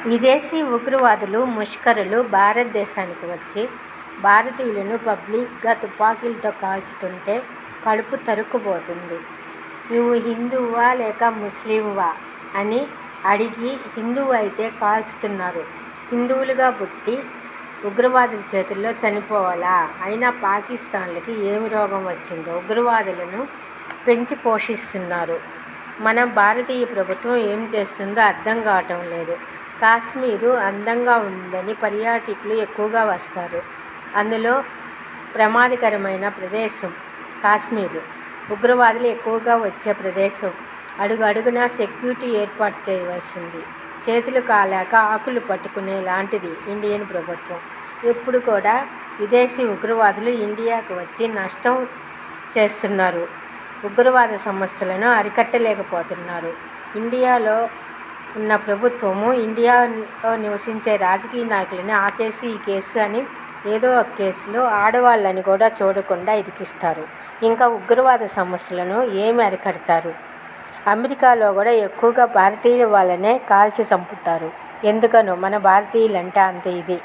విదేశీ ఉగ్రవాదులు, ముష్కరులు భారతదేశానికి వచ్చి భారతీయులను పబ్లిక్గా తుపాకీలతో కాల్చుతుంటే కడుపు తరుక్కుపోతుంది. నువ్వు హిందువా లేక ముస్లింవా అని అడిగి హిందువు అయితే కాల్చుతున్నారు. హిందువులుగా పుట్టి ఉగ్రవాదుల చేతుల్లో చనిపోవాలా? అయినా పాకిస్తాన్లకి ఏమి రోగం వచ్చిందో ఉగ్రవాదులను పెంచి పోషిస్తున్నారు. మన భారతీయ ప్రభుత్వం ఏం చేస్తుందో అర్థం కావటం లేదు. కాశ్మీరు అందంగా ఉందని పర్యాటకులు ఎక్కువగా వస్తారు. అందులో ప్రమాదకరమైన ప్రదేశం కాశ్మీరు. ఉగ్రవాదులు ఎక్కువగా వచ్చే ప్రదేశం. అడుగడుగునా సెక్యూరిటీ ఏర్పాటు చేయవలసింది. చేతులు కాలాక ఆకులు పట్టుకునే లాంటిది ఇండియన్ ప్రభుత్వం. ఇప్పుడు కూడా విదేశీ ఉగ్రవాదులు ఇండియాకు వచ్చి నష్టం చేస్తున్నారు. ఉగ్రవాద సమస్యలను అరికట్టలేకపోతున్నారు. ఇండియాలో ఉన్న ప్రభుత్వము ఇండియాలో నివసించే రాజకీయ నాయకులని ఆ కేసు ఈ కేసు అని ఏదో ఒక కేసులో ఆడవాళ్ళని కూడా చూడకుండా ఇరికిస్తారు. ఇంకా ఉగ్రవాద సమస్యలను ఏమి అరికడతారు? అమెరికాలో కూడా ఎక్కువగా భారతీయుల వాళ్ళనే కాల్చి చంపుతారు. ఎందుకనో మన భారతీయులంటే అంత ఇది.